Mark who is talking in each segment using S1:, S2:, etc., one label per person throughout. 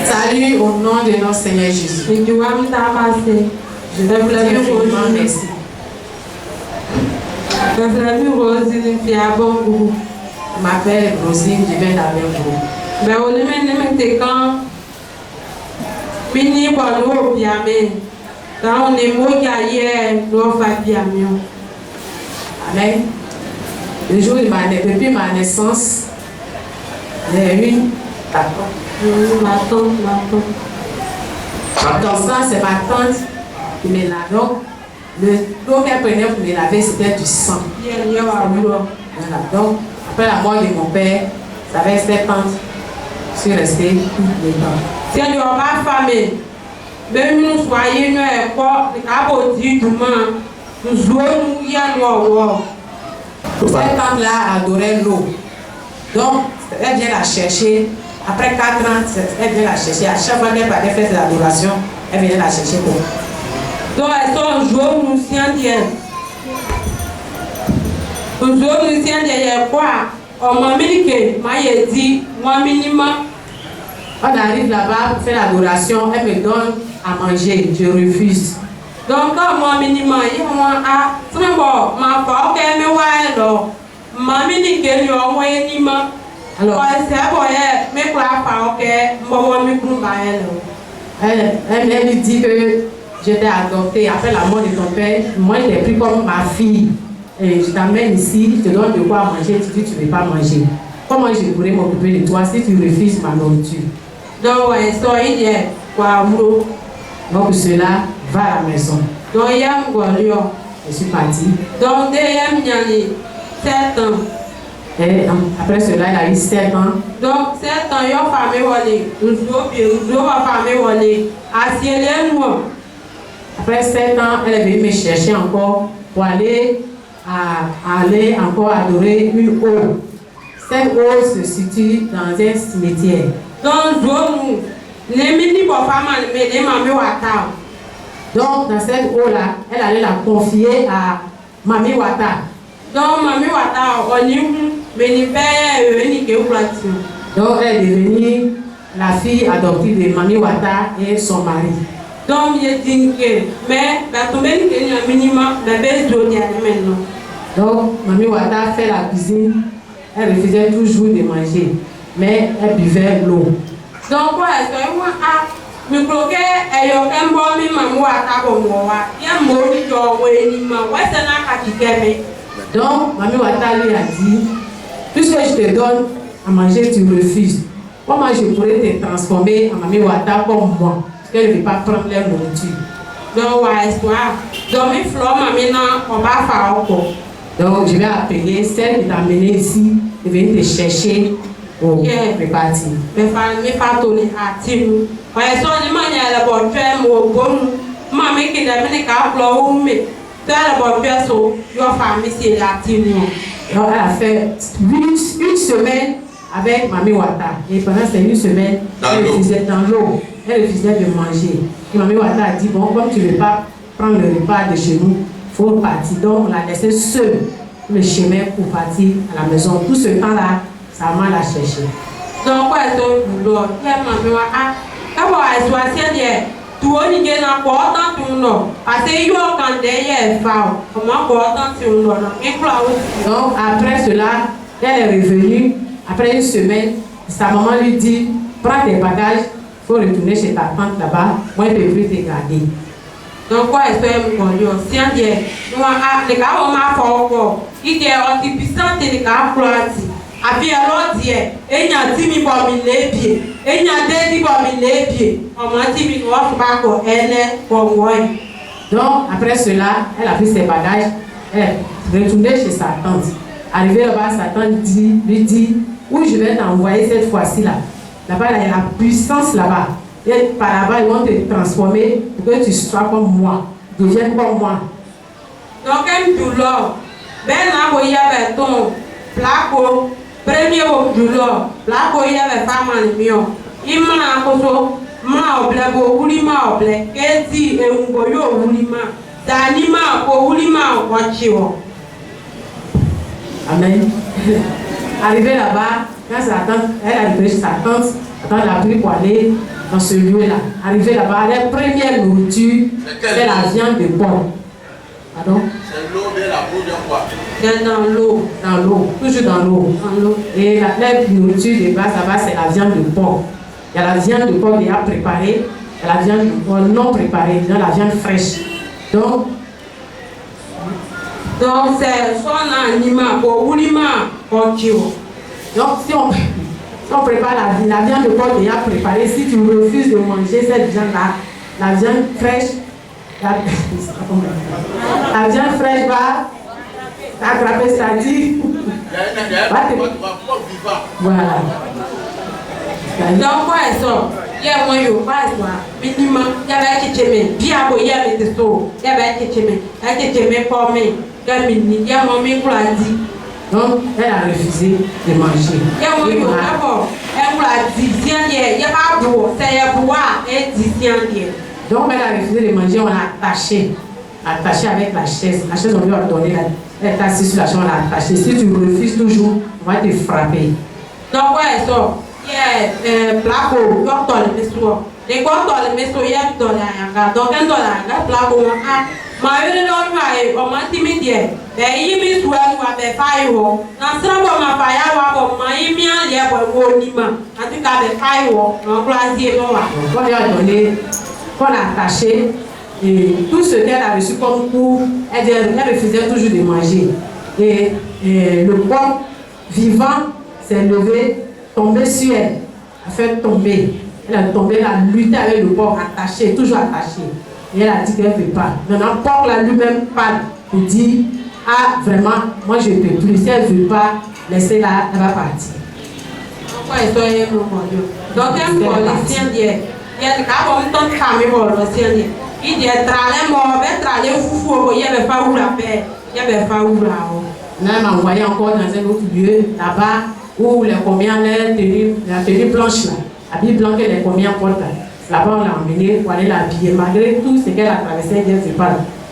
S1: Salut au nom de notre Seigneur Jésus. Je te remercie. Merci. Je m'appelle Rosine, je viens d'Abengourou. Amen. Le jour depuis ma naissance, j'ai eu ma tante. C'est ma tante qui me lave. Donc, l'eau qu'elle prenait pour me laver, c'était du sang. Voilà. Donc, après la mort de mon père, ça avait cette tante. Je suis restée tout le temps.
S2: Si on n'a pas famille, même nous soyons nous
S1: cette tante-là adorait l'eau. Donc, elle vient la chercher. Après 4 ans, elle vient la chercher. À chaque fois qu'elle partait faire ses adorations, elle venait la chercher pour.
S2: Donc, elles sont jouées nous scientifiques. Nous scientifiques quoi? On m'a dit que moi minimum.
S1: On arrive là-bas pour faire l'adoration, elle me donne à manger, je refuse.
S2: Donc, moi minimum, il y a alors,
S1: elle lui dit que je t'ai adopté après la mort de ton père. Moi, je t'ai pris comme ma fille. Et je t'amène ici, je te donne de quoi manger. Tu dis que tu ne veux pas manger. Comment je pourrais m'occuper de toi si tu refuses ma nourriture?
S2: Donc,
S1: pour cela, va à la maison.
S2: Donc,
S1: je suis partie.
S2: Donc, 7 ans.
S1: Et après cela, elle a eu 7 ans.
S2: Donc, 7 ans, il y a une famille.
S1: Après 7 ans, elle est venue me chercher encore pour aller encore adorer une eau. Cette eau se situe dans un cimetière.
S2: Donc,
S1: dans cette eau-là, elle allait la confier à Mami Wata.
S2: Donc, Mami Wata,
S1: donc, elle est devenue la fille adoptive de Mami Wata et son mari.
S2: Donc,
S1: Mami Wata fait la cuisine. Elle refusait toujours de manger, mais elle buvait l'eau.
S2: Donc,
S1: donc, Mami Wata lui a dit, puisque je te donne à manger, tu refuses. Comment je pourrais te transformer en Mami Wata comme moi? Parce qu'elle ne veut pas prendre leur nourriture. Donc, je vais appeler celle qui t'a amené ici et venir te chercher pour repartir. Donc, elle a fait une semaine avec Mami Wata. Et pendant ces 1 semaine, elle refusait dans l'eau. Elle refusait de manger. Et Mami Wata a dit, bon, comme tu ne veux pas prendre le repas de chez nous, il faut partir. Donc, on l'a laissé seule le chemin pour partir à la maison. Tout ce temps-là, sa maman l'a cherché.
S2: Donc,
S1: donc, après cela, elle est revenue. Après 1 semaine, sa maman lui dit, prends tes bagages, il faut retourner chez ta tante là-bas. Moi, je ne peux plus te garder.
S2: Donc,
S1: donc, après cela, elle a pris ses bagages, elle est retournée chez sa tante. Arrivée là-bas, sa tante lui dit, où je vais t'envoyer cette fois-ci là. Là-bas, il y a la puissance là-bas. Et par là-bas, ils vont te transformer pour que tu sois comme moi, devienne comme moi.
S2: Donc, premier douleur, la boya ve fama ni mio. Ima koso ma oble bo wuli ma oble. Kezi engo yo wuli ma. Dani ma ko wuli ma wachiwo.
S1: Amen. Arrivé là-bas, Quand sa tante, elle est arrivée chez sa tante, la tante l'a pris pour aller dans ce lieu-là. Arrivée là-bas, la première nourriture, c'est la viande de porc. Pardon?
S3: C'est l'eau de la boue de quoi?
S2: Dans l'eau.
S1: Dans l'eau, toujours dans l'eau. Et la nourriture de base là-bas, c'est la viande de porc. Il y a la viande de porc déjà préparée, il y a la viande de porc non préparée, il y a la viande fraîche. Donc
S2: c'est son animal pour Oulima pour Kio.
S1: Donc si on prépare la viande de porc déjà préparée, si tu refuses de manger cette viande-là, la viande fraîche, la viande fraîche va t'attraper, c'est-à-dire voilà.
S2: Donc quoi est-ce il y a moi yo pas quoi minimum il y a qui cheme bien bo il y a des so il y a qui cheme pour me gamini il y a mon mi kula di.
S1: Donc elle a refusé de manger.
S2: Il y a moi yo d'abord elle kula di tiens il y a pas bo c'est ya boire et di tiens.
S1: Donc elle a refusé de manger, on l'a attaché avec la chaise. La chaise on lui a donné, elle est assise sur la chaise, on l'a attaché. Si tu refuses toujours, on va te frapper.
S2: Donc quoi est-ce placo, yo tole meso. Les quoi tole meso ya tole anga. Donc en tole anga placo a. Ma yele no mai o ma timidie. Be yimi suwa wa be fai ho. Na srabo ma fa ya wa bo ma yimi an le bo wo ni ma. Ati ka be fai ho. No croisier no wa.
S1: On lui a donné, on l'a attaché. Et tout ce qu'elle a reçu comme coup, elle refusait toujours de manger. Et le porc vivant s'est levé, tombé sur elle, a fait tomber. Elle a tombé, elle a lutté avec le porc attaché, toujours attaché. Et elle a dit qu'elle ne peut pas. Maintenant, le porc là lui-même parle pour dire, ah vraiment, moi je ne peux plus. Si elle ne veut pas, laissez-la, elle va partir.
S2: Pourquoi est-ce qu'elle est donc elle me dit, il y a des cas comme ton camé, il dit, tralé mort, tralé foufou, il y avait pas où la paix, il y avait pas où là.
S1: Elle m'a envoyé encore dans un autre lieu, là-bas, où les combien la tenue blanche là, la Bible blanche, les combien portent là. Là-bas, on l'a emmenée pour aller l'habiller. Malgré tout ce qu'elle a traversé, elle ne sait pas.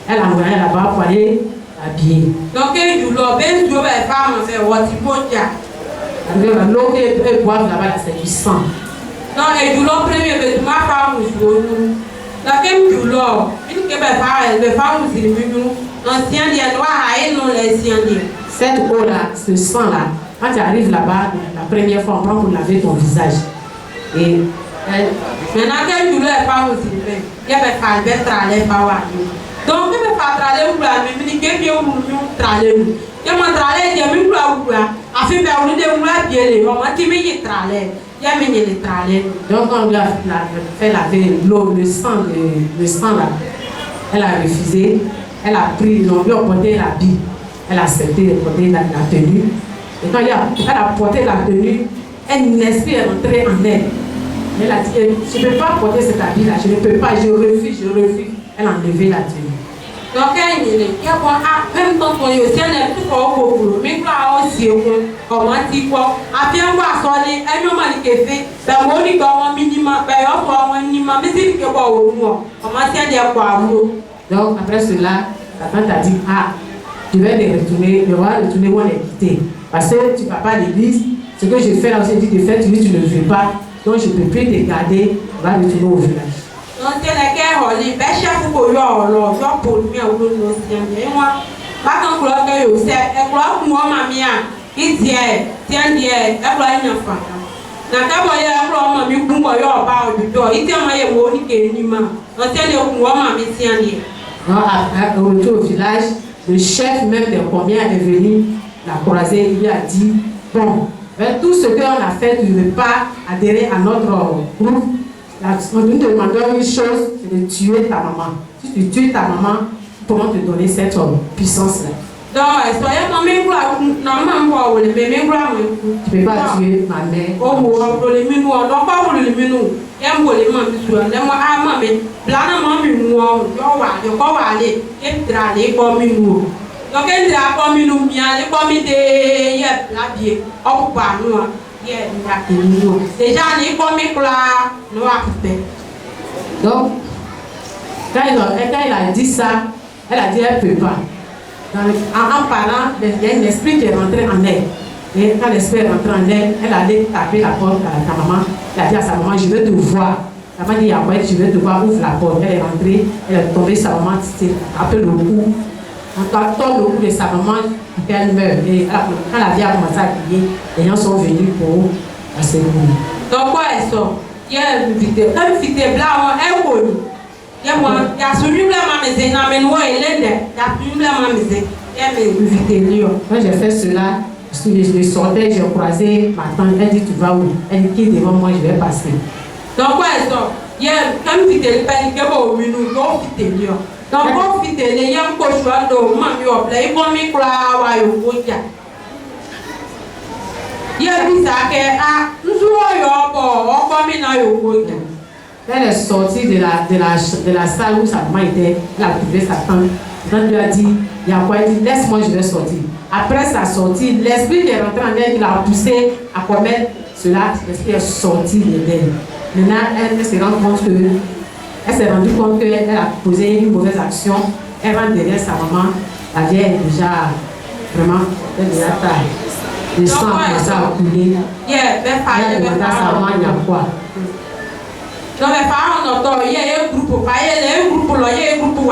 S1: Elle a envoyé là-bas pour aller l'habiller.
S2: Donc, elle joue là, ben, joue avec femme, on fait, what il faut dire.
S1: L'eau qu'elle boit là-bas, c'est du sang.
S2: Non, elle joue là, premier, mais ma femme, joue. Donc, elle joue là, une que les femmes, c'est le mieux. L'ancien dia noir, elle non l'ancien dia.
S1: Cette eau-là, ce sang-là, quand tu arrives là-bas, la première fois, on prend pour laver ton visage. Et
S2: maintenant qu'elle joue là, elle parle aussi. Il y a des femmes qui travaillent pas. Donc, il faut travailler pour la même chose. Il faut travailler. Il faut travailler. Il faut travailler.
S1: donc, on lui a fait laver l'eau, le sang là. Elle a refusé. Elle a pris, ils ont lui porté l'habit. Elle a accepté de porter la tenue. Et quand elle a porté la tenue, un esprit est rentré en elle. Elle a dit, je ne peux pas porter cet habit-là, je ne peux pas, je refuse. Elle a enlevé la tenue.
S2: Donc, elle dit, même quand on y aussi, elle est tout pour mais quand on s'y est, comment dit quoi, après on va sortir, elle m'a dit qu'elle fait, ben, on dit qu'on minimum, ben, on va un minimum, mais c'est que quoi au moins, comment c'est dire quoi,
S1: donc, après cela, la tante a dit, ah, je vais les retourner, je vais retourner où on est quitté. Parce que tu ne vas pas à l'église, ce que je fais là, j'ai dit de faire, tu ne veux pas, donc je ne peux plus te garder, on va retourner au village.
S2: Donc, c'est la guerre, les chefs pour pour lui, on va nous moi, pas quand on c'est, elle croit que moi, ma mère, il dit, tiens, elle croit une enfant. Na kabo ya ro ma mi kungo yo ba o do ite ma ye mo ni ke ni ma on tient le kungo ma mi tient ni.
S1: Au retour au village, le chef même des combien est venu la croiser, il lui a dit, bon, tout ce qu'on a fait, tu ne veux pas adhérer à notre groupe. On nous demande une chose, c'est de tuer ta maman. Si tu tues ta maman, comment te donner cette puissance-là?
S2: Donc, soyez maman, vous ne
S1: peux pas tuer ma mère.
S2: Oh, vous les minous, donc pas vous les minous. Il y a un peu de mamie, moi, ah, mamie, blanc, mamie, moi, je vais aller, et draler comme une mou. Donc, elle a comme une mou, bien, les commis de la oh, pas nous, déjà, les commis là, nous a
S1: donc, quand elle a dit ça, elle a dit elle ne peut pas. En parlant, il y a un esprit qui est rentré en elle. Et quand l'esprit est rentré en elle, elle allait taper la porte à ta maman. Elle a dit à sa maman, je veux te voir. La maman dit, je veux te voir, ouvre la porte. Elle est rentrée, elle est tombée, sa maman s'est tapé le cou. On tombe le cou de sa maman pour qu'elle meure. Et quand la vie a commencé à crier, les gens sont venus pour la secourir.
S2: Donc, quoi est-ce que il y a une vidéo blanc, elle est il y a celui-là, ma maison, mais nous, il est là. Il y a celui-là, ma maison, il y a une vidéo.
S1: Quand j'ai fait cela, je sortais, j'ai croisé ma tante, elle dit, tu vas où? Elle dit, qui est devant moi, je vais passer.
S2: Donc, quoi est-ce que il y a une vidéo, il y a une vidéo, donc, on fit les young coach, mammy, or play for me, cry while you go.
S1: Elle est sortie de la salle où sa maman était, elle a trouvé sa tante. La tante lui a dit, il y a quoi? Elle dit, laisse-moi, je vais sortir. Après sa sortie, l'esprit qui est rentré en elle, il a poussé à commettre cela, l'esprit est sorti d'elle. Maintenant, elle s'est rendue compte qu'elle a posé une mauvaise action. Elle rentre derrière sa maman. La vieille est déjà vraiment, elle est déjà taille. Le sang a commencé à couler. Elle demande à sa maman, il y a quoi?
S2: Donc, les parents n'ont il y a un groupe, il y a un groupe, il y a un groupe,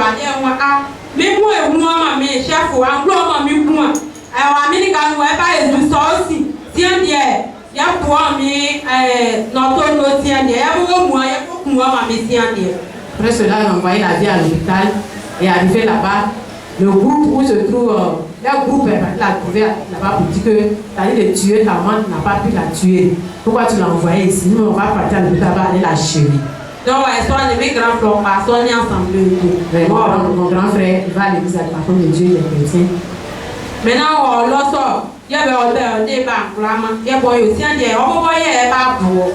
S2: mais moi, ma mère, chef, ou un gros mamie, moi. Alors, Américain, nous n'avons pas les ça aussi. Tiens, il y a pour ami, notre tien, il y a beaucoup moins, il y a beaucoup moins, ma mère, tiens,
S1: après cela, elle a envoyé la vie à l'hôpital et arrivé là-bas, le groupe où se trouve, le groupe l'a trouvé là-bas pour dire que tu as dit de tuer ta maman, tu n'as pas pu la tuer. Pourquoi tu l'as envoyée ici? Nous, on va partir à l'hôpital, on va aller la chérie.
S2: Donc, ils sont mes grands frères, ils sont ensemble.
S1: Mon grand frère, il va à l'église avec la femme de Dieu, il est chrétien.
S2: Maintenant, on l'a sorti. Il y avait un débat, il y a aussi un débat, on va voir.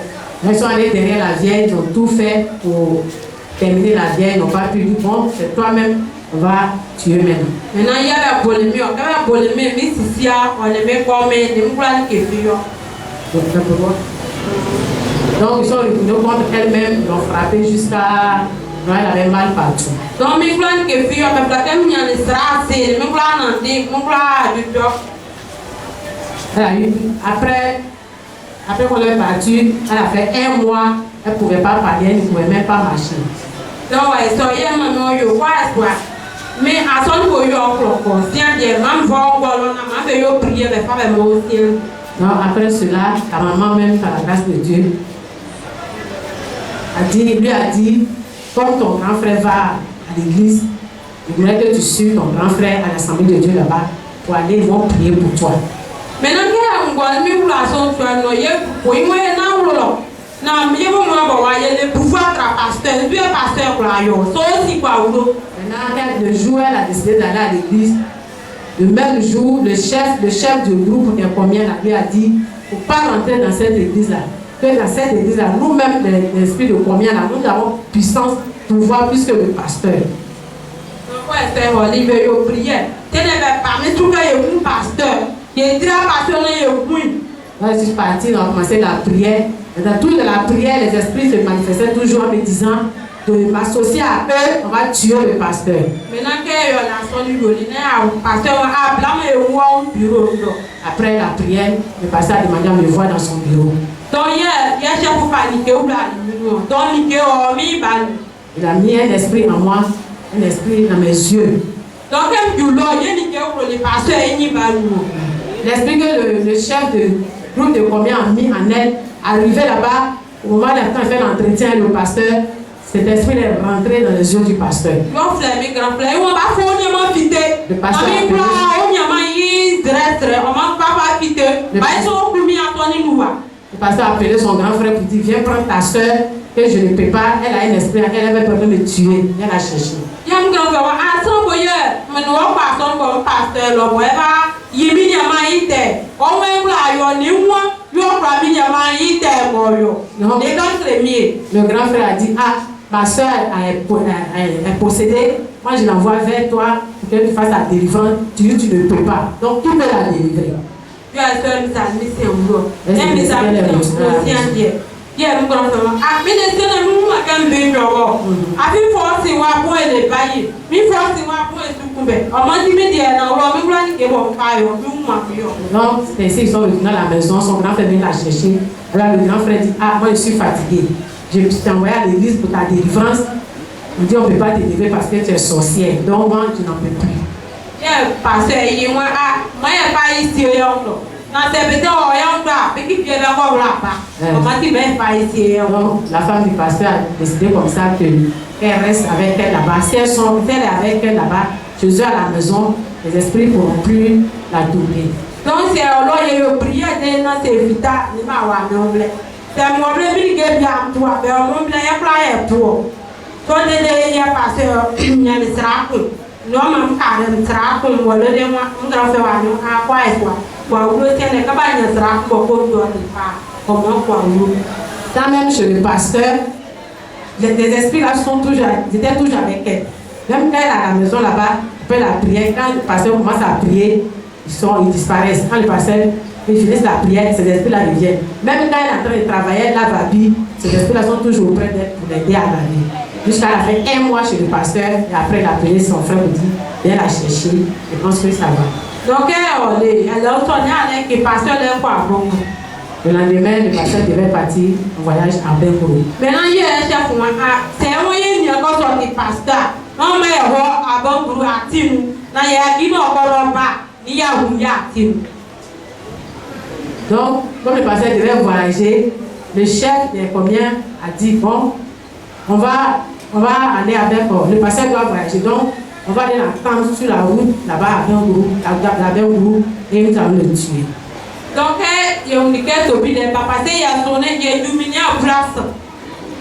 S1: Ils sont allés derrière la vieille, ils ont tout fait pour terminer la vieille, ils n'ont pas pu dire, bon, c'est toi-même, on va tuer maintenant.
S2: Maintenant, il y a la polémique, mais si on les met comme des moulins qui font.
S1: Donc, ils sont retournés contre elle-même, ils l'ont frappé jusqu'à. Non, elle avait mal partout.
S2: Donc, mes moulins qui font, on peut faire une strasse, mes moulins en dit, du job.
S1: Elle a eu, après qu'on est parti, elle a fait 1 mois, elle ne pouvait pas parler, elle ne pouvait même pas marcher.
S2: Donc, ouais, so yeah, maman, you was what? Mais à son niveau, you are conscient, des mamans vont voir, on a fait yo prier, les femmes aussi.
S1: Donc, après cela, ta maman, même par la grâce de Dieu, lui a dit, comme ton grand frère va à l'église, il voudrait que tu suives ton grand frère à l'Assemblée de Dieu là-bas pour aller, ils vont prier pour toi.
S2: Maintenant, il y a un relation, tu as noyé, pour y voir un rouleau. Non, mais il y a le pouvoir de la pasteur, Dieu est pasteur pour la yo. C'est aussi quoi, ou
S1: maintenant, le jour, elle a décidé d'aller à l'église. Le même jour, le chef du groupe qui est combien lui a dit, il ne faut pas rentrer dans cette église-là. Que dans cette église-là, nous-mêmes, l'esprit de combien là, nous avons puissance, pouvoir plus que le pasteur.
S2: Pourquoi est-ce que vous avez prié? Tu n'avais pas, mais tu as eu un pasteur. Il est très passionné,
S1: Moi, je suis partie, on a commencé la prière. Et dans toute la prière, les esprits se manifestaient toujours en me disant de m'associer à eux, on va tuer le pasteur.
S2: Maintenant que la pasteur a bureau.
S1: Après la prière, le pasteur a demandé à me voir dans son bureau.
S2: Donc, il y a chef pour paniquer ou
S1: il a mis un esprit en moi, un esprit dans mes yeux.
S2: Donc,
S1: l'esprit que le chef de groupe de combien a mis en elle, arrivé là-bas, au moment où il fait l'entretien avec le pasteur, cet esprit est rentré dans les yeux du pasteur. Le pasteur a appelé son grand frère pour dire, viens prendre ta soeur, que je ne peux pas, elle a un esprit, elle avait peur de me tuer, elle a cherché. Le grand frère a dit, ah, ma soeur est possédée, moi je l'envoie vers toi pour que tu fasses la délivrance, tu ne peux pas, donc tu peux la délivrer.
S2: kan be jowo abi force wa bo ele bayi mi force wa bo esukunbe omo ti me die na oro mi wura ni ke bo fa yo bi mu ma fi yo.
S1: Donc c'est ici, ils sont revenus à la maison, son grand frère vient la chercher. Alors le grand frère dit, ah moi je suis fatigué, je t'ai envoyé à l'église pour ta délivrance. Il dit on ne peut pas te délivrer parce que tu es sorcière, donc moi tu n'en peux plus.
S2: Parce que il moi moi pas ici yo. Donc
S1: la femme du pasteur a décidé comme ça qu'elle reste avec elle là-bas. Si elle est avec elle là-bas, Jésus à la maison, les esprits ne pourront plus la tourner.
S2: Donc c'est alors il y a eu prière de notre vita, il m'a oublié. C'est mon problème qui est bien toi, mais on me l'a appelé pour. Quand il y a passé, il y a des tracts. Non, mon carré, des tracts, on va le dire, on va faire un quoi et quoi.
S1: Quand même chez le pasteur, les esprits là étaient toujours avec elle. Même quand elle est à la maison là-bas, après la prière, quand le pasteur commence à prier, ils disparaissent. Quand le pasteur finit la prière, ces esprits là reviennent. Même quand elle est en train de travailler, elle lave la vie, ces esprits là sont toujours auprès d'elle pour l'aider à laver. Jusqu'à la fin, un mois chez le pasteur, et après il a appelé son frère pour dire, viens la chercher, et pense que ça va.
S2: Donc, elle a retourné avec le pasteur de quoi.
S1: Le lendemain, le pasteur devait partir en voyage à Bengourou.
S2: Maintenant, il y a un chef pour moi. C'est un moyen de faire le pasteur. On met à Bengourou à Timou. Il y a qui n'a pas il y a où il y a Timou.
S1: Donc, comme le pasteur devait voyager, le chef des communs a dit bon, on va aller à Bengourou. Le pasteur doit voyager. Donc, on va aller l'attendre sur la route, là-bas à Bengourou, et nous allons le tuer.
S2: Donc, il y a une question de papa, il y a sonné, il y a illuminé en place.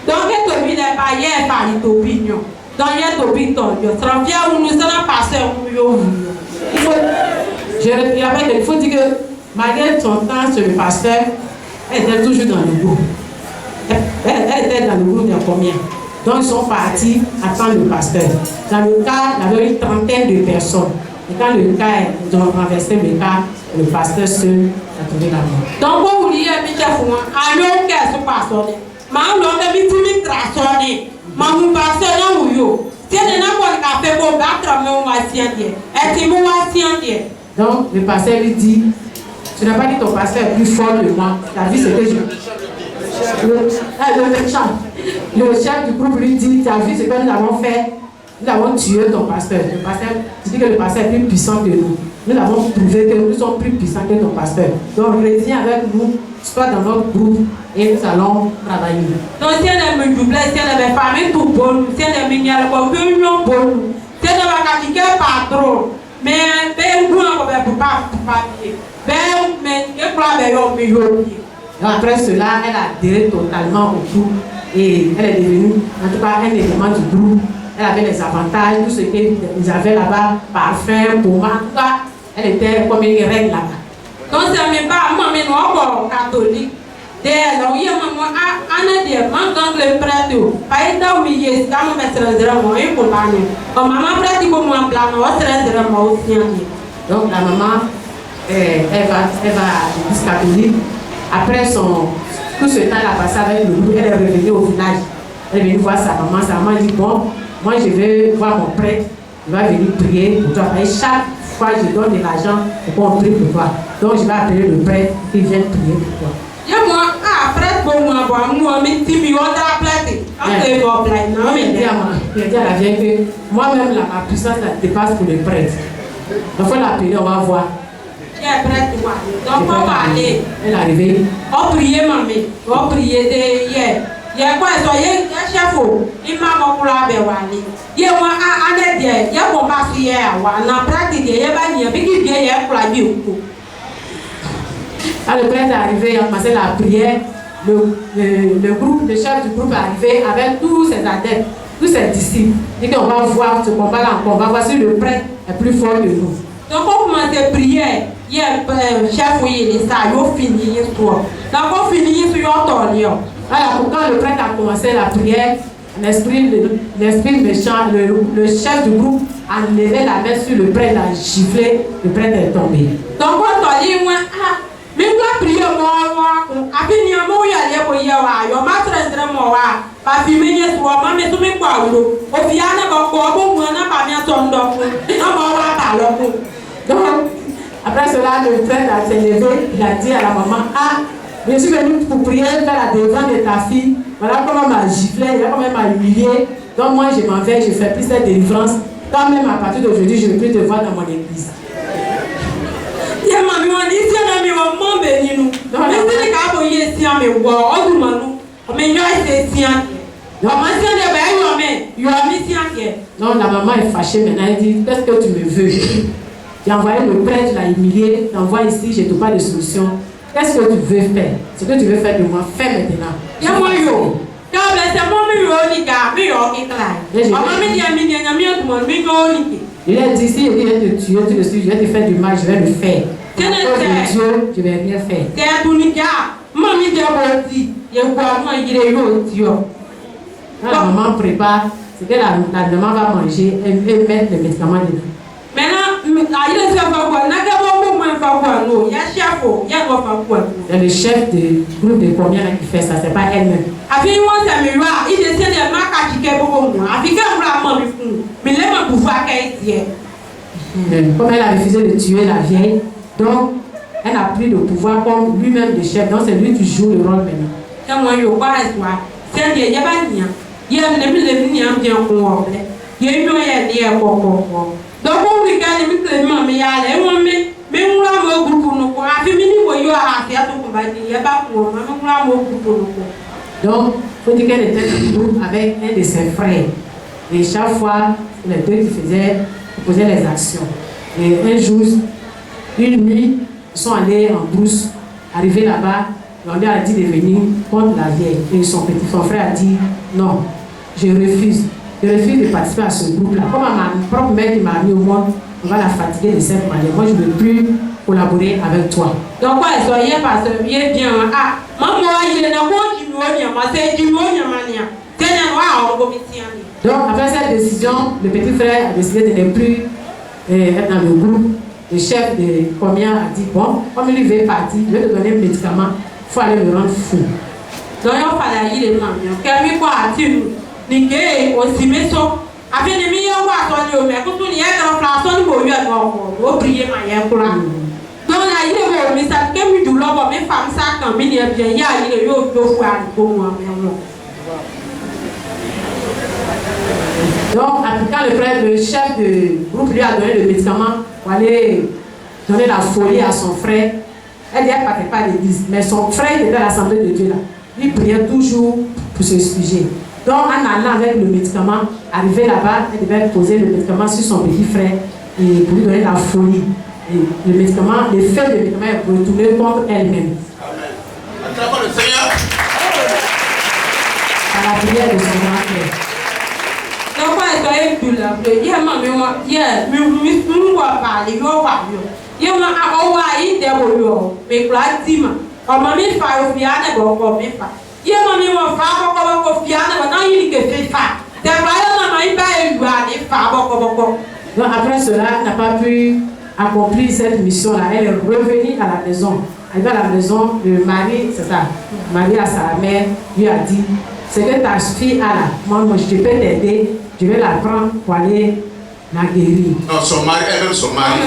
S2: Donc, il y a une barrière par l'opinion. Donc, il y a une opinion. Ça vient où nous allons passer
S1: il faut dire que malgré son temps sur le pasteur, elle était toujours dans le groupe. Elle était dans le groupe de combien? Donc ils sont partis attendre le pasteur. Dans le cas, il y avait une trentaine de personnes. Et quand le cas, ils ont renversé le cas, le pasteur seul a trouvé la mort.
S2: Donc vous voulez dire, alors qu'elle se passe, mais on a mis tout le tracé, mais on passe là où yo. Si elle n'a pas fait pour battre, mais on va s'y aller. Elle dit, on va s'y aller.
S1: Donc le pasteur lui dit, tu n'as pas dit ton pasteur est plus fort que moi. La vie c'est que je... Le chef du groupe lui dit, tu as vu ce que nous avons fait, nous avons tué ton pasteur. Le pasteur, tu dis que le pasteur est plus puissant que nous. Nous avons prouvé que nous sommes plus puissants que ton pasteur. Donc reviens avec nous, sois dans notre groupe et nous allons travailler.
S2: Donc si elle me double, si elle me famille tout bon, si elle me n'y a pas vu non bon, si elle va capter pas trop, mais ben vous n'en pouvez pas papier. Ben mais que quoi ben on peut.
S1: Après cela, elle a adhéré totalement au groupe et elle est devenue, en tout cas, un élément du groupe. Elle avait les avantages, tout ce qu'ils avaient là-bas, parfum, pommade, en tout cas, elle était comme une reine là-bas.
S2: Donc, ça ne m'est pas, moi, mais non, catholique. Donc, il y a un des manquants le prêtre. Par exemple, il y a un maître de la moyenne pour l'année. Comme maman pratique au moins plan, on va se rendre aussi.
S1: Donc, la maman, elle va à l'église catholique. Après tout ce temps, elle a passé avec le groupe, elle est revenue au village. Elle est venue voir sa maman dit bon, moi je vais voir mon prêtre, il va venir prier pour toi. Et chaque fois je donne de l'argent pour qu'on prie pour toi. Donc je vais appeler le prêtre qui vient prier pour toi.
S2: Prêtre pour moi, mais tu m'y vas appeler.
S1: Il a dit à la vieille que moi-même ma puissance dépasse pour le prêtre. Donc il faut l'appeler, on va voir.
S2: Donc, on va aller.
S1: Elle est arrivée.
S2: On priait, mamie. On priait de hier. Il y a quoi, soyez chef, il m'a beaucoup la béwali. Il y a un année, il y a mon passe hier, on a pratiqué, il y a pas de qui vient hier pour la vie.
S1: Quand le prêtre est arrivé, il a commencé la prière. Le groupe, le chef du groupe est arrivé avec tous ses adeptes, tous ses disciples. Il dit qu'on va voir ce combat-là, on va voir si le prêtre est plus fort que nous.
S2: Donc, on commence à prier. Il y a un chef où il est ça, il a fini l'histoire. Donc, on finit sur your tour.
S1: Alors, quand le prêtre a commencé la prière, l'esprit méchant, le chef du groupe a levé la main sur le prêtre, a giflé, le prêtre est tombé.
S2: Donc, on t'a dit, mais Mais moi, prier moi, après, il y a un mot, il y a des moyens, il y a un maître de moi, pas fumer, soit, mais tout mes poids, au final, on n'a pas bien ton donc, on va pas l'eau.
S1: Donc, après cela, le frère s'est levé, il a dit à la maman, ah, je suis venu pour prier, faire la délivrance de ta fille. Voilà comment elle m'a giflé, voilà comment elle m'a humilié. Donc moi, je m'en vais, je fais plus cette délivrance. Quand même, à partir d'aujourd'hui, je ne veux plus te voir dans mon église. Non, la maman est fâchée maintenant, elle dit, qu'est-ce que tu me veux? J'ai envoyé le prêtre, je l'ai humilié, t'envoies ici, je ne trouve pas de solution. Qu'est-ce que tu veux faire? Ce que tu veux faire de moi, fais maintenant. Je lui ai dit, si je viens te tuer, tu le suis, je vais te faire du mal, je vais le faire. À cause de Dieu, je ne vais rien faire. Quand la maman prépare, c'est que la maman va manger et mettre les médicaments dedans. C'est le chef du groupe de combien qui fait ça, c'est pas elle-même. Comme elle a refusé de tuer la vieille, donc elle a pris le pouvoir comme lui-même le chef, donc c'est lui qui joue le rôle maintenant.
S2: Donc, on regarde les musulmans, mais il y a les hommes, mais on l'a au groupe pour nous. A fait mini pour y avoir à faire tout combattre. Il n'y a pas pour nous, mais on l'a au groupe pour nous.
S1: Donc, il faut dire qu'elle était dans le groupe avec un de ses frères. Et chaque fois, les deux qui faisaient les actions. Et un jour, une nuit, ils sont allés en brousse, arrivés là-bas, on lui a dit de venir contre la vieille. Et son frère a dit non, je refuse. Je refuse de participer à ce groupe-là. Comme ma propre mère qui m'a mis au monde, on va la fatiguer de cette manière. Moi, je ne veux plus collaborer avec toi.
S2: Donc, quoi, soyez parce que bien, ah, maman, il est dans le monde, c'est du monde, c'est un noir en commission.
S1: Donc, après cette décision, le petit frère a décidé de ne plus être dans le groupe. Le chef de combien a dit bon, comme il veut partir, je vais te donner un médicament, il faut aller me rendre fou.
S2: Donc, il fallait y aller, maman. Quel quoi a-t-il? Nigé aussi mais so avec les meilleurs wa to mais quand on y est dans la place on peut y aller on prier ma yé pour là donc là il est mais ça que mi du lobo mais femme ça quand mi bien il y a il yo do fou à pour moi
S1: donc quand le frère le chef du groupe lui a donné le médicament pour aller donner la folie à son frère, elle dit elle ne partait pas à l'église mais son frère était à l'assemblée de Dieu là, il priait toujours pour ce sujet. Donc, en allant avec le médicament, arrivé là-bas, elle devait poser le médicament sur son petit frère et pour lui donner la folie. Et le médicament, l'effet du médicament est retourné contre elle-même.
S3: Amen. Acclamons le Seigneur.
S1: À la prière de son grand frère.
S2: Donc, elle doit être là. Il y a maman, il y a nous parler, il y a mais on m'a mis faire au piano, on m'a pas. Il y a mamie mon frère pour piano, non il que fait ça. Des voyants n'a pas eu à faire.
S1: Donc après cela, elle n'a pas pu accomplir cette mission-là. Elle est revenue à la maison. Arrivée à la maison, le mari, c'est ça, mari à sa mère, lui a dit, c'est que ta fille a là, moi je peux t'aider, je vais la prendre pour aller la guérir.
S3: Non, son mari, elle-même son mari.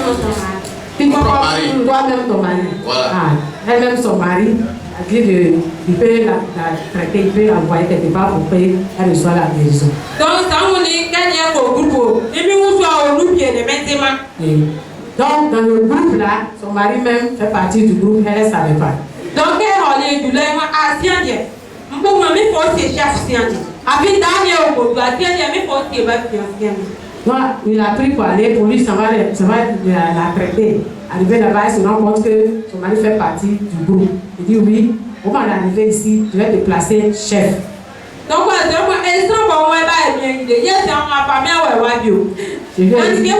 S1: Toi-même ton mari.
S3: Voilà.
S1: Ah, elle-même son mari. Il peut la traiter, il peut l'envoyer quelque part pour qu'elle reçoive la guérison.
S2: Donc, ça on est gagné au groupe. Et puis, on soit au groupe, il y a des vêtements.
S1: Donc, dans le groupe là, son mari même fait partie du groupe, elle ne savait pas.
S2: Donc, elle est du lait à Siandien. Pour moi, il faut se chef Siandien. Avec Daniel au groupe, il faut se Siandien.
S1: Non, il a pris pour aller, pour lui, ça va la traiter. Arrivé là-bas, il se rend compte que son mari fait partie du groupe. Il dit oui, on va arriver ici, je vais te placer chef.
S2: Donc, elle sera pour moi, bien idée. Il y a un famille à Wabio. Je vais dire,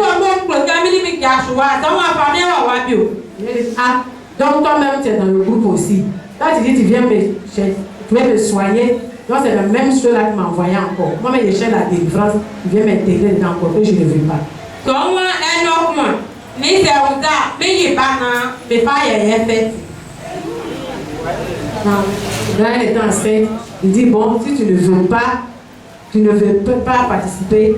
S1: ah, donc toi-même, tu es dans le groupe aussi. Quand tu dis, tu viens me soigner, donc c'est la même chose là qui m'a envoyé encore. Moi, je cherche la délivrance, il vient m'intégrer dedans encore, que je ne veux pas.
S2: Donc, moi, un autre, mais c'est un gars, mais il n'est pas là, mais pas il y a fait.
S1: Quand elle était enceinte, il dit bon, si tu ne veux pas participer,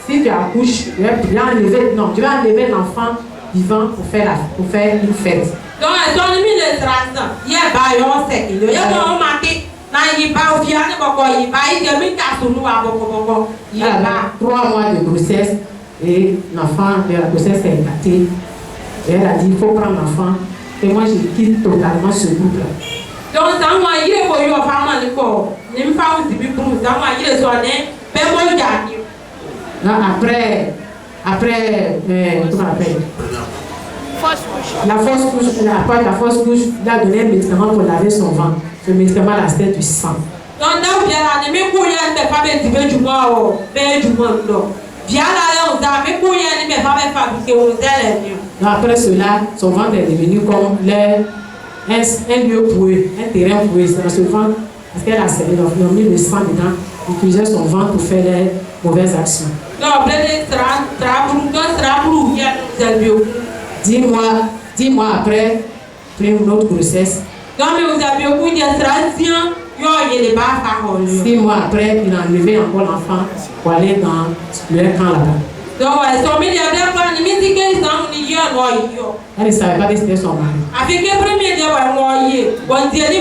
S1: si tu accouches, tu vas enlever l'enfant vivant pour faire une fête.
S2: Donc, elle a mis le trans. Il y a pas eu sec. Il y a pas remarqué. Il n'y a pas eu bien il y a mis ta sous il y a
S1: 3 mois de grossesse et l'enfant de la grossesse est éclatée. Et elle a dit il faut prendre l'enfant. Et moi je quitte totalement ce groupe là.
S2: Donc, ça m'a dit qu'il faut y avoir un peu de corps. Il me fait un petit peu pour ça. Moi, il est sonné. Mais moi, il y a
S1: après, comment on appelle? La fausse couche, il a donné un médicament pour laver son ventre. Ce médicament, là, c'était du sang.
S2: Donc, là, bien là, mais pour y aller, pas mettre du mois, du monde. Bien là, on a mais pour y aller, mais pas fabriquer aux élèves.
S1: Après cela, son ventre est devenu comme un lieu pour eux, un terrain pour eux. C'est dans ce ventre, parce qu'elle a servi, donc ils ont mis le sang dedans, ils utilisaient son ventre pour faire les mauvaises actions.
S2: Donc,
S1: Dix mois après, puis une autre grossesse.
S2: Donc, vous avez beaucoup de traditions, il n'est pas parole.
S1: 6 mois après, il a enlevé encore l'enfant pour aller dans le camp là-bas.
S2: Donc, elle
S1: ne savait pas que c'était son mari.
S2: Avec les premiers on dirait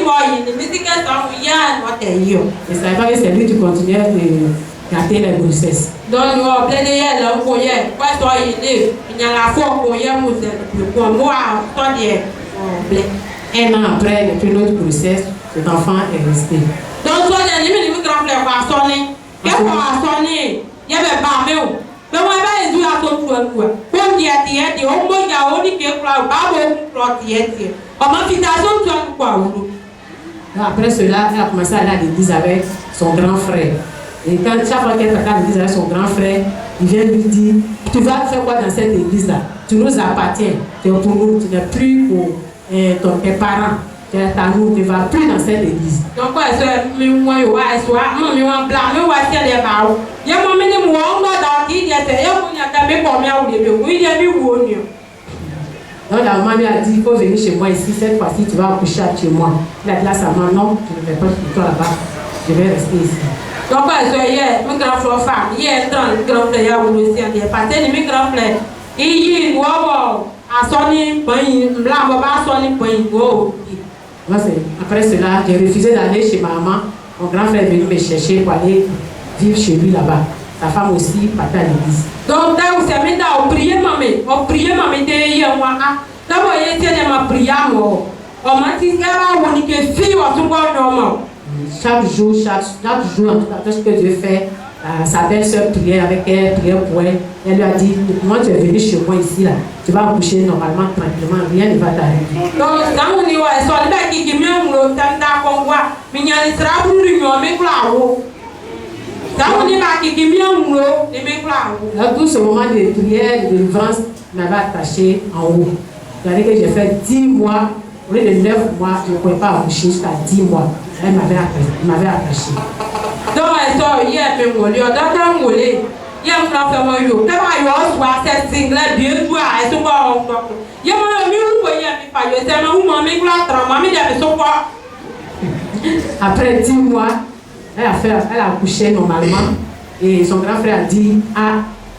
S1: elle ne savait pas que c'est lui qui continuait de gâter la grossesse.
S2: Donc, nous avons plaidé là, on connaît. Quoi, il y a la fois qu'on y a
S1: un an après, depuis l'autre grossesse, cet enfant est resté.
S2: Donc, toi, il y a des grands frères qui ont sonné. Qu'est-ce qu'on a sonné? Il y avait pas de mais on va les jouer à ton tour. Comme il y a des on va y avoir des
S1: après cela, elle a commencé à aller à l'église avec son grand frère. Et quand chaque fois qu'elle est à l'église avec son grand frère, il vient lui dire tu vas faire quoi dans cette église-là? Tu nous appartiens. Tu es pour nous, tu n'es plus pour tes parents. Tu es à nous, tu ne vas plus dans cette église.
S2: Donc, moi,
S1: donc la maman lui a dit, il faut venir chez moi ici, cette fois-ci tu vas accoucher chez moi. Il a dit à sa maman, non, je ne vais pas chez toi là-bas, je vais rester ici.
S2: Donc, mon grand frère, il est grand frère, il est passé de mes grands frères. Il a sonné,
S1: après cela, j'ai refusé d'aller chez ma maman. Mon grand frère est venu me chercher pour aller vivre chez lui là-bas. Sa femme aussi partait à l'église.
S2: Donc, là, vous savez, on priait, maman, d'abord, il était de ma prière, on m'a dit,
S1: chaque jour, en tout cas, ce que Dieu fait, sa belle-sœur priait avec elle, priait pour elle. Elle lui a dit, moi tu es venu chez moi ici, là, tu vas accoucher normalement, tranquillement, rien ne va t'arriver.
S2: Donc, dans mon niveau, elle s'en va qui me l'a mais il y a des travaux, mais
S1: dans tout ce moment de prière, de délivrance, m'avait attaché en haut. C'est-à-dire que j'ai fait 10 mois, au lieu de 9 mois, je ne pouvais pas accoucher jusqu'à 10 mois. Elle m'avait attaché.
S2: Donc, elle sort hier, elle me mollet, dans le mollet. Il y a un grand frère, il y a cette single, bien joué, elle se voit en toi. Il y a un mur, il y a un peu de temps, il y a un peu
S1: après 10 mois, elle a accouché normalement et son grand frère a dit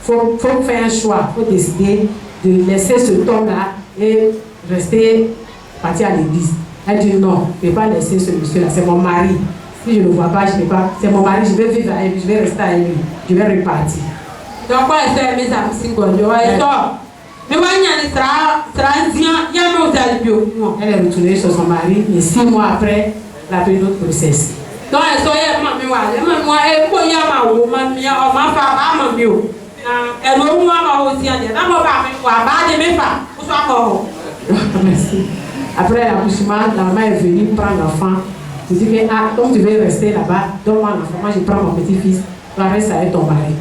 S1: faut faire un choix, faut décider de laisser ce homme-là et rester partir à l'église. Elle dit non, je ne vais pas laisser ce monsieur-là, c'est mon mari. Si je ne le vois pas, je ne vais pas, c'est mon mari, je vais vivre avec lui, je vais rester avec lui, je vais repartir.
S2: Donc, elle est mes amis single,
S1: elle est retournée sur son mari et 6 mois après, elle a pris une autre grossesse.
S2: Donc, elle est moi, elle
S1: merci. Après l'accouchement, la maman est venue prendre l'enfant. Je dis que comme tu veux rester là-bas, donne-moi l'enfant. Moi, je prends mon petit-fils. Tu vas rester avec ton mari.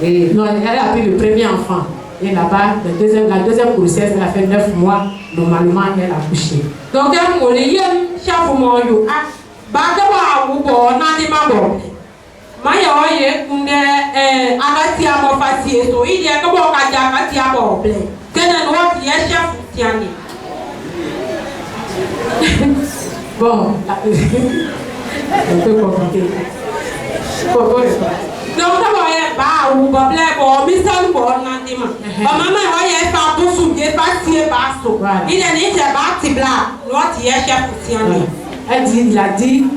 S1: Et non, elle a pris le premier enfant. Et là-bas, la deuxième grossesse, elle a fait 9 mois. Normalement, elle a accouché.
S2: Donc, elle Tiani.
S1: Bon, un peu compliqué.
S2: Donc, quand on va ou problème, on met ça pour l'antime. Maman, on y est pas pour souiller, pas tirer, pas sous. Il est né, c'est pas petit blanc. L'autre, il est chef pour Tiani.
S1: Elle dit, il a dit,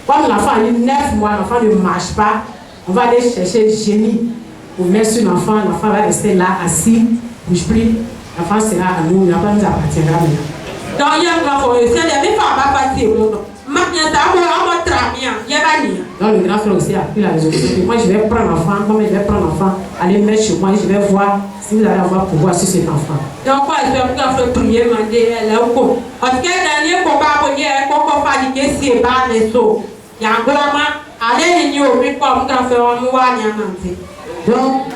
S1: comme l'enfant a eu 9 mois, l'enfant ne marche pas, on va aller chercher le génie pour mettre sur l'enfant va rester là, assis, bouge plus, l'enfant sera à nous, l'enfant nous appartiendra maintenant.
S2: Donc, il y a un grand frère, c'est des femmes à partir.
S1: Donc, le grand frère aussi a pris la résolution. Moi, je vais prendre l'enfant, comme je vais prendre l'enfant, aller le mettre chez moi, je vais voir si vous allez avoir pouvoir sur cet enfant.
S2: Donc, je vais faire prier, demander, en tout cas, dernier combat, il y a un combat fatigué, c'est pas les sauts. Il y a un grand allez, il y a un grand frère,
S1: donc,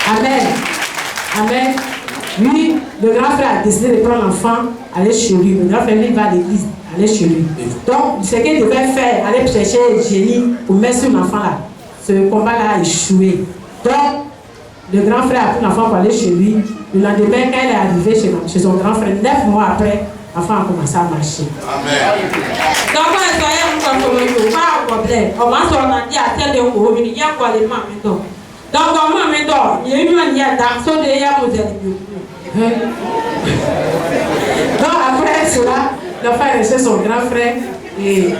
S1: Amen. Amen. Lui, le grand frère a décidé de prendre l'enfant, aller chez lui. Le grand frère, lui, va à l'église, aller chez lui. Donc, ce qu'il devait faire, aller chercher le génie pour mettre sur l'enfant là. Ce combat-là a échoué. Donc, le grand frère a pris l'enfant pour aller chez lui. Le lendemain, quand il est arrivé chez son grand frère, 9 mois après, l'enfant a commencé à marcher.
S3: Amen.
S2: Donc, pas un problème. On m'a dit à tel de haut, il y a quoi les mains maintenant. Donc, comment maintenant, il y a eu un lien d'arceau de Yamouzel.
S1: Donc, après cela, l'enfant est resté son grand frère et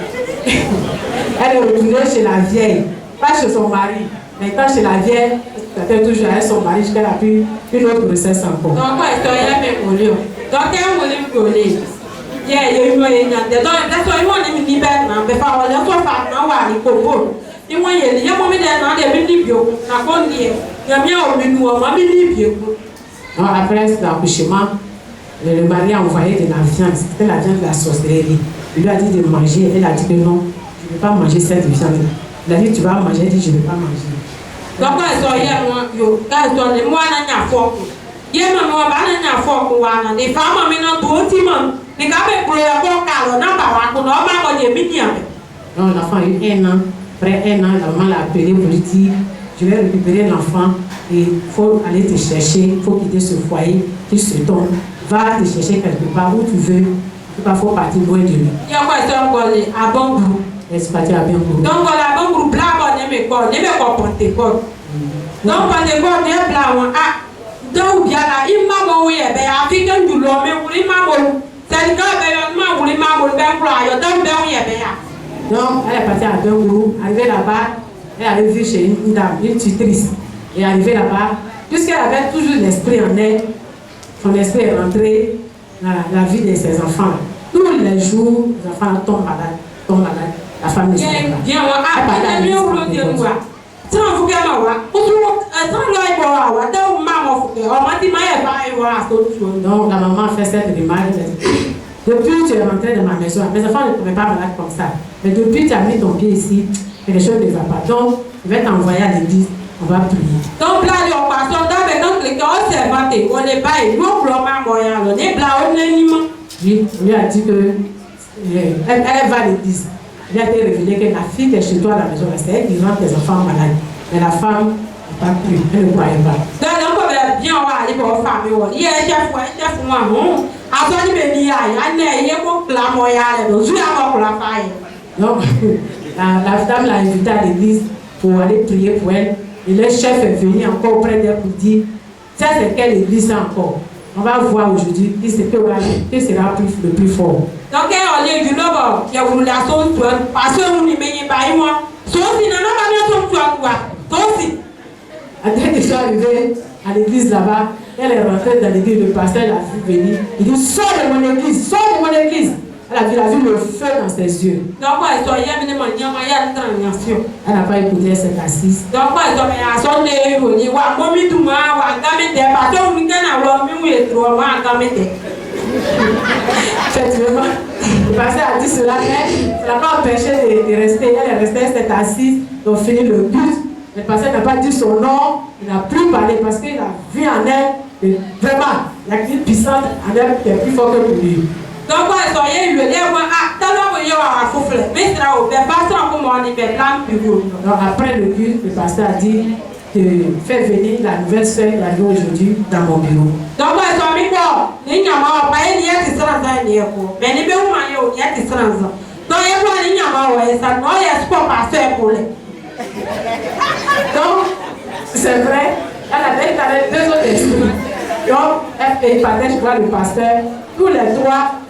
S1: elle est retournée chez la vieille, pas chez son mari. Maintenant, chez la vieille, elle était toujours avec son mari jusqu'à la plus une autre grossesse encore.
S2: Donc, il y a un problème. Donc, il y a un problème. Il y a eu un problème. Donc, il y a un problème. Il y a un problème. Il y a
S1: donc après l'accouchement, le mari a envoyé de la viande. C'était la viande de la sorcellerie. Il lui a dit de manger. Elle a dit que non, je ne vais pas manger cette viande. Il a dit tu vas manger. Elle dit je ne vais pas manger.
S2: Donc
S1: l'enfant a eu 1 an. Après 1 an, la maman l'a appelé pour lui dire je vais récupérer l'enfant et il faut aller te chercher, il faut quitter ce foyer, tu se tombes, va te chercher quelque part où tu veux, il faut partir loin de lui.
S2: Il y a quoi à bon groupe.
S1: C'est parti à bien groupe.
S2: Donc la bon groupe là, on est quoi, on est quoi pour tes corps. Donc on est quoi, on est blanc, donc il y a là, il m'a mouillé, ben africain du l'homme, il m'a mouillé. C'est le gars, ben il m'a mouillé, ben quoi, il y a donc ben il y a ben.
S1: Donc elle est partie à bien groupe, arrivée là-bas. Elle avait vu chez une dame, une tutrice, et arrivée là-bas, puisqu'elle avait toujours l'esprit en elle, son esprit est rentré dans la vie de ses enfants. Tous les jours, les enfants tombent malades, la femme ne sait pas.
S2: Bien, on a mieux au de moi. Sans vous faire ma
S1: donc la maman a fait cette remarque. Depuis que tu es rentré dans ma maison, mes enfants ne tombaient pas malades comme ça. Mais depuis que tu as mis ton pied ici, quelque chose ne va pas. Donc, je vais t'envoyer à l'église, on va prier.
S2: Donc là, on passe dans le cas, on s'est vanté, on n'est pas, nous, on est blanc, on est libre.
S1: Oui, on lui a dit que elle va à l'église. Il a été révélé que la fille qui est chez toi à la maison, c'est elle qui rend tes enfants malades. Mais la femme n'a pas cru, elle ne croyait pas.
S2: Donc, on va bien aller pour la famille. Il y a un chef, moi, non. Après, il me dit, il y a un la moyenne, donc je vais avoir la faille.
S1: Donc, la dame l'a invitée à l'église pour aller prier pour elle. Et le chef est venu encore auprès d'elle pour dire, ça c'est quelle église encore? On va voir aujourd'hui qui sera le plus fort.
S2: Donc, on est du logo, il y a une relation, parce que vous ne m'aimez pas, moi. Sauf si nous n'avons pas toi.
S1: Dès qu'ils sont arrivés à l'église là-bas, elle est rentrée dans l'église, le pasteur l'a vu venir. Il dit, sors de mon église, sors de mon église. Elle a vu le feu dans ses yeux.
S2: Donc,
S1: elle n'a pas écouté, elle s'est assise.
S2: Donc,
S1: effectivement, le pasteur a dit cela, mais ça n'a pas empêché de rester. Elle est restée, elle s'est assise, donc fini le but. Le pasteur n'a pas dit son nom, il n'a plus parlé parce qu'il a vu en elle, vraiment, il y a une puissance en elle qui est plus forte que lui.
S2: Donc,
S1: après le culte, le pasteur a dit de faire venir la nouvelle sœur qui arrive aujourd'hui dans mon bureau.
S2: Donc, ni nyama ba ni ya ti sran za ni eko me ni be wu ma ye o ya ti sran za donc e ko ni nyama o e sa no ya sport passer pour les
S1: donc c'est vrai elle avait deux autres esprits donc elle partait je vois le pasteur tous les trois